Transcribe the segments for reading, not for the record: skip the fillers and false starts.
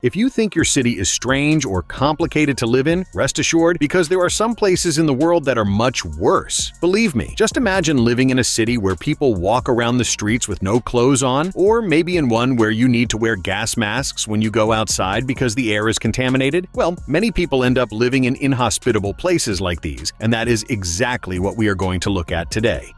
If you think your city is strange or complicated to live in, rest assured, because there are some places in the world that are much worse. Believe me, just imagine living in a city where people walk around the streets with no clothes on, or maybe in one where you need to wear gas masks when you go outside because the air is contaminated. Well, many people end up living in inhospitable places like these, and that is exactly what we are going to look at today.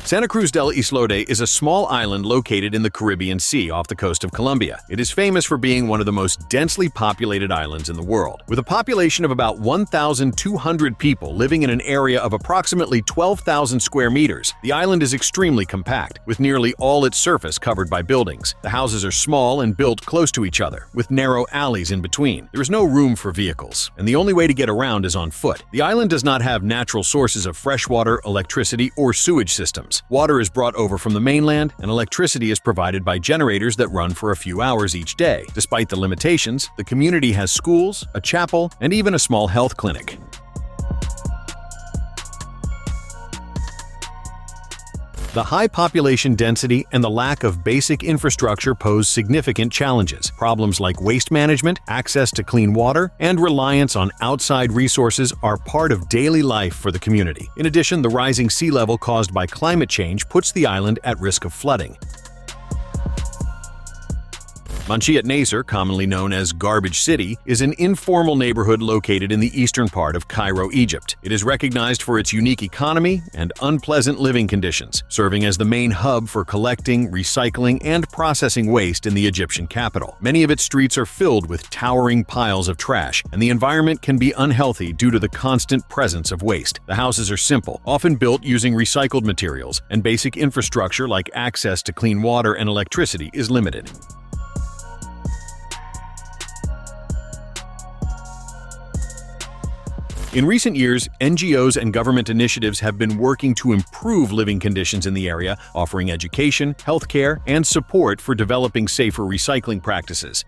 Santa Cruz del Islote is a small island located in the Caribbean Sea off the coast of Colombia. It is famous for being one of the most densely populated islands in the world. With a population of about 1,200 people living in an area of approximately 12,000 square meters, the island is extremely compact, with nearly all its surface covered by buildings. The houses are small and built close to each other, with narrow alleys in between. There is no room for vehicles, and the only way to get around is on foot. The island does not have natural sources of fresh water, electricity, or sewage systems. Water is brought over from the mainland, and electricity is provided by generators that run for a few hours each day. Despite the limitations, the community has schools, a chapel, and even a small health clinic. The high population density and the lack of basic infrastructure pose significant challenges. Problems like waste management, access to clean water, and reliance on outside resources are part of daily life for the community. In addition, the rising sea level caused by climate change puts the island at risk of flooding. Manchiat Nasser, commonly known as Garbage City, is an informal neighborhood located in the eastern part of Cairo, Egypt. It is recognized for its unique economy and unpleasant living conditions, serving as the main hub for collecting, recycling, and processing waste in the Egyptian capital. Many of its streets are filled with towering piles of trash, and the environment can be unhealthy due to the constant presence of waste. The houses are simple, often built using recycled materials, and basic infrastructure like access to clean water and electricity is limited. In recent years, NGOs and government initiatives have been working to improve living conditions in the area, offering education, healthcare, and support for developing safer recycling practices.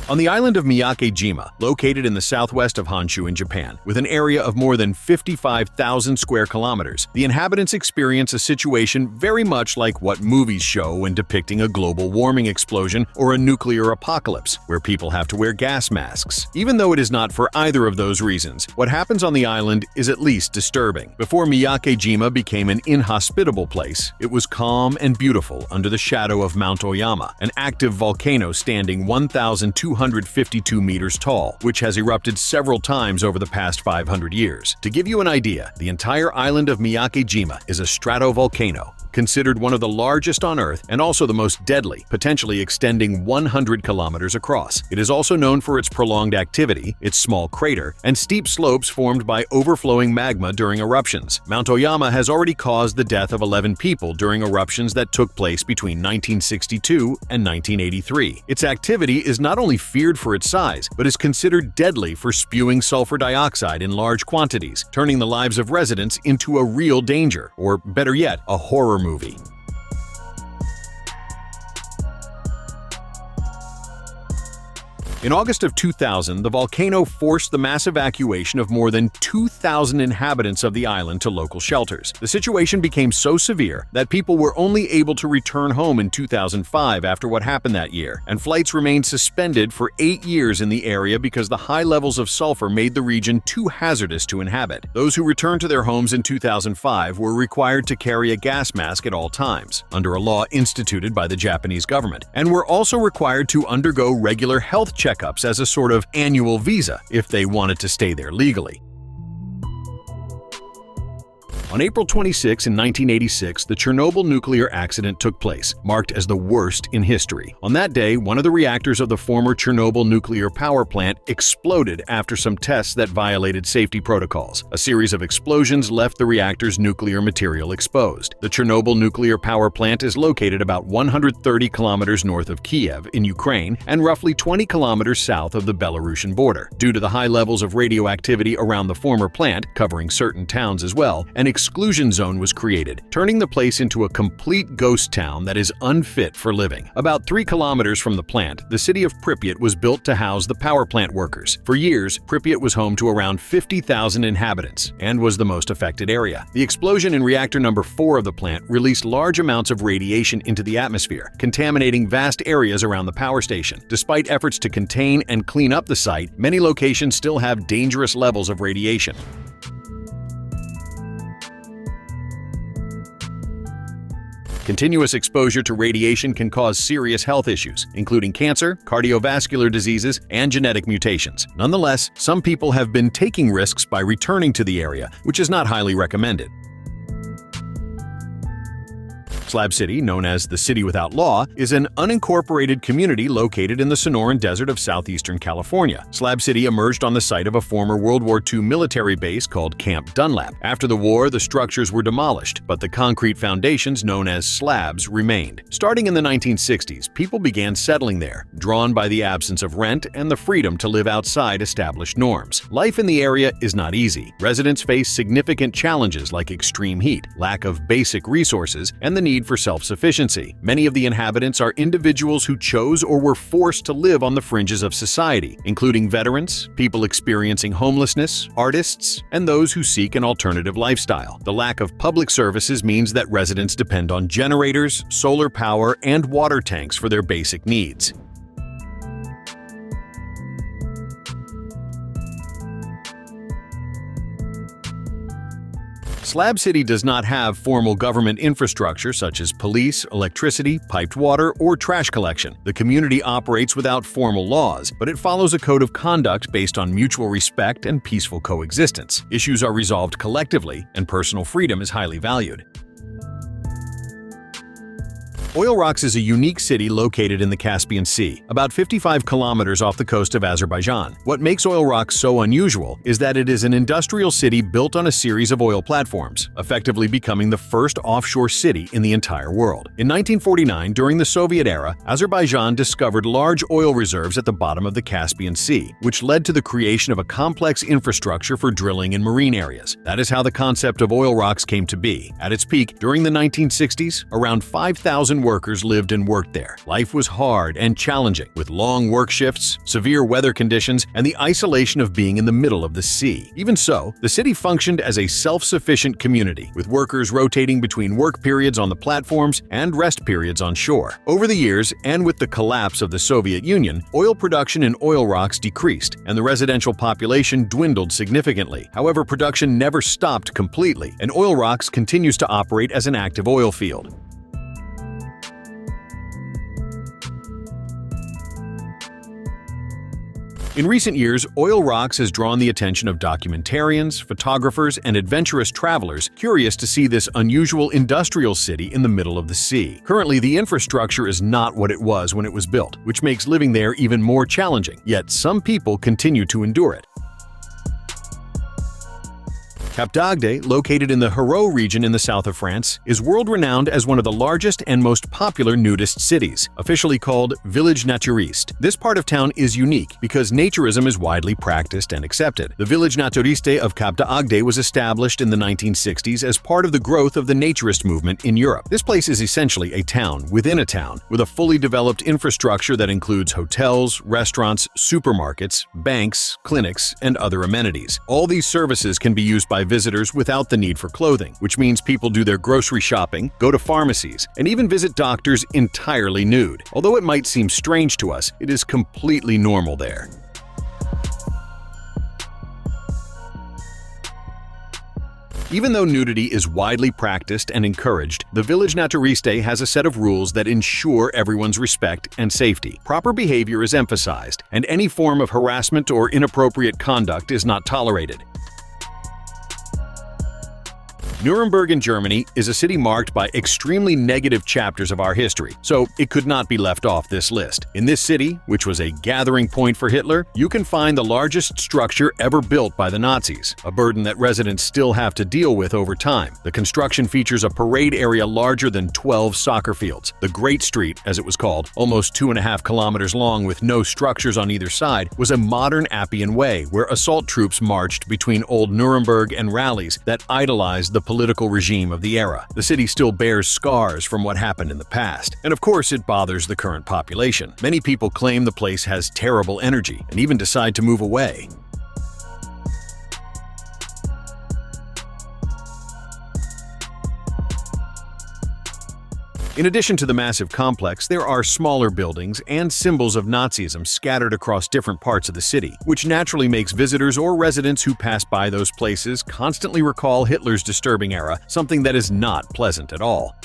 On the island of Miyake-jima, located in the southwest of Honshu in Japan, with an area of more than 55,000 square kilometers, the inhabitants experience a situation very much like what movies show when depicting a global warming explosion or a nuclear apocalypse, where people have to wear gas masks. Even though it is not for either of those reasons, what happens on the island is at least disturbing. Before Miyake-jima became an inhospitable place, it was calm and beautiful under the shadow of Mount Oyama, an active volcano standing 1,252 meters tall, which has erupted several times over the past 500 years. To give you an idea, the entire island of Miyake-jima is a stratovolcano, considered one of the largest on Earth and also the most deadly, potentially extending 100 kilometers across. It is also known for its prolonged activity, its small crater, and steep slopes formed by overflowing magma during eruptions. Mount Oyama has already caused the death of 11 people during eruptions that took place between 1962 and 1983. Its activity is not only feared for its size, but is considered deadly for spewing sulfur dioxide in large quantities, turning the lives of residents into a real danger, or better yet, a horror movie. In August of 2000, the volcano forced the mass evacuation of more than 2,000 inhabitants of the island to local shelters. The situation became so severe that people were only able to return home in 2005 after what happened that year, and flights remained suspended for 8 years in the area because the high levels of sulfur made the region too hazardous to inhabit. Those who returned to their homes in 2005 were required to carry a gas mask at all times, under a law instituted by the Japanese government, and were also required to undergo regular health checkups as a sort of annual visa if they wanted to stay there legally. On April 26, 1986, the Chernobyl nuclear accident took place, marked as the worst in history. On that day, one of the reactors of the former Chernobyl nuclear power plant exploded after some tests that violated safety protocols. A series of explosions left the reactor's nuclear material exposed. The Chernobyl nuclear power plant is located about 130 kilometers north of Kiev in Ukraine and roughly 20 kilometers south of the Belarusian border. Due to the high levels of radioactivity around the former plant, covering certain towns as well, an exclusion zone was created, turning the place into a complete ghost town that is unfit for living. About 3 kilometers from the plant, the city of Pripyat was built to house the power plant workers. For years, Pripyat was home to around 50,000 inhabitants and was the most affected area. The explosion in reactor number 4 of the plant released large amounts of radiation into the atmosphere, contaminating vast areas around the power station. Despite efforts to contain and clean up the site, many locations still have dangerous levels of radiation. Continuous exposure to radiation can cause serious health issues, including cancer, cardiovascular diseases, and genetic mutations. Nonetheless, some people have been taking risks by returning to the area, which is not highly recommended. Slab City, known as the City Without Law, is an unincorporated community located in the Sonoran Desert of southeastern California. Slab City emerged on the site of a former World War II military base called Camp Dunlap. After the war, the structures were demolished, but the concrete foundations, known as slabs, remained. Starting in the 1960s, people began settling there, drawn by the absence of rent and the freedom to live outside established norms. Life in the area is not easy. Residents face significant challenges like extreme heat, lack of basic resources, and the need for self-sufficiency. Many of the inhabitants are individuals who chose or were forced to live on the fringes of society, including veterans, people experiencing homelessness, artists, and those who seek an alternative lifestyle. The lack of public services means that residents depend on generators, solar power, and water tanks for their basic needs. Slab City does not have formal government infrastructure such as police, electricity, piped water, or trash collection. The community operates without formal laws, but it follows a code of conduct based on mutual respect and peaceful coexistence. Issues are resolved collectively, and personal freedom is highly valued. Oil Rocks is a unique city located in the Caspian Sea, about 55 kilometers off the coast of Azerbaijan. What makes Oil Rocks so unusual is that it is an industrial city built on a series of oil platforms, effectively becoming the first offshore city in the entire world. In 1949, during the Soviet era, Azerbaijan discovered large oil reserves at the bottom of the Caspian Sea, which led to the creation of a complex infrastructure for drilling in marine areas. That is how the concept of Oil Rocks came to be. At its peak, during the 1960s, around 5,000 workers lived and worked there. Life was hard and challenging, with long work shifts, severe weather conditions, and the isolation of being in the middle of the sea. Even so, the city functioned as a self-sufficient community, with workers rotating between work periods on the platforms and rest periods on shore. Over the years, and with the collapse of the Soviet Union, oil production in Oil Rocks decreased, and the residential population dwindled significantly. However, production never stopped completely, and Oil Rocks continues to operate as an active oil field. In recent years, Oil Rocks has drawn the attention of documentarians, photographers, and adventurous travelers curious to see this unusual industrial city in the middle of the sea. Currently, the infrastructure is not what it was when it was built, which makes living there even more challenging, yet some people continue to endure it. Cap d'Agde, located in the Hérault region in the south of France, is world-renowned as one of the largest and most popular nudist cities, officially called Village Naturiste. This part of town is unique because naturism is widely practiced and accepted. The Village Naturiste of Cap d'Agde was established in the 1960s as part of the growth of the naturist movement in Europe. This place is essentially a town within a town, with a fully developed infrastructure that includes hotels, restaurants, supermarkets, banks, clinics, and other amenities. All these services can be used by visitors without the need for clothing, which means people do their grocery shopping, go to pharmacies, and even visit doctors entirely nude. Although it might seem strange to us, it is completely normal there. Even though nudity is widely practiced and encouraged, the Village Naturiste has a set of rules that ensure everyone's respect and safety. Proper behavior is emphasized, and any form of harassment or inappropriate conduct is not tolerated. Nuremberg in Germany is a city marked by extremely negative chapters of our history, so it could not be left off this list. In this city, which was a gathering point for Hitler, you can find the largest structure ever built by the Nazis, a burden that residents still have to deal with over time. The construction features a parade area larger than 12 soccer fields. The Great Street, as it was called, almost 2.5 kilometers long with no structures on either side, was a modern Appian Way where assault troops marched between old Nuremberg and rallies that idolized the political regime of the era. The city still bears scars from what happened in the past, and of course it bothers the current population. Many people claim the place has terrible energy and even decide to move away. In addition to the massive complex, there are smaller buildings and symbols of Nazism scattered across different parts of the city, which naturally makes visitors or residents who pass by those places constantly recall Hitler's disturbing era, something that is not pleasant at all.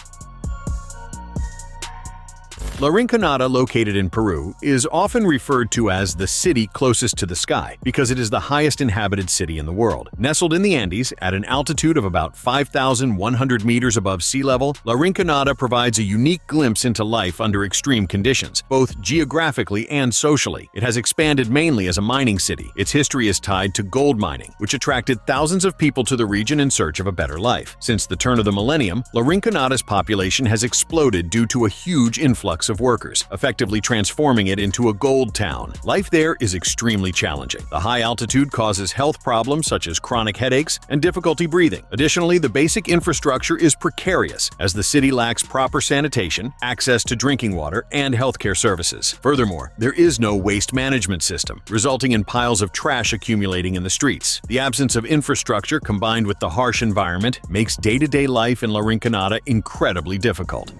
La Rinconada, located in Peru, is often referred to as the city closest to the sky because it is the highest inhabited city in the world. Nestled in the Andes at an altitude of about 5,100 meters above sea level, La Rinconada provides a unique glimpse into life under extreme conditions, both geographically and socially. It has expanded mainly as a mining city. Its history is tied to gold mining, which attracted thousands of people to the region in search of a better life. Since the turn of the millennium, La Rinconada's population has exploded due to a huge influx of workers, effectively transforming it into a gold town. Life there is extremely challenging. The high altitude causes health problems such as chronic headaches and difficulty breathing. Additionally, the basic infrastructure is precarious, as the city lacks proper sanitation, access to drinking water, and healthcare services. Furthermore, there is no waste management system, resulting in piles of trash accumulating in the streets. The absence of infrastructure combined with the harsh environment makes day-to-day life in La Rinconada incredibly difficult.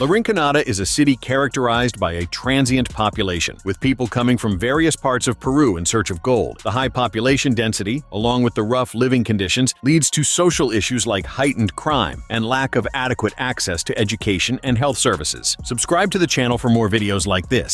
La Rinconada is a city characterized by a transient population, with people coming from various parts of Peru in search of gold. The high population density, along with the rough living conditions, leads to social issues like heightened crime and lack of adequate access to education and health services. Subscribe to the channel for more videos like this.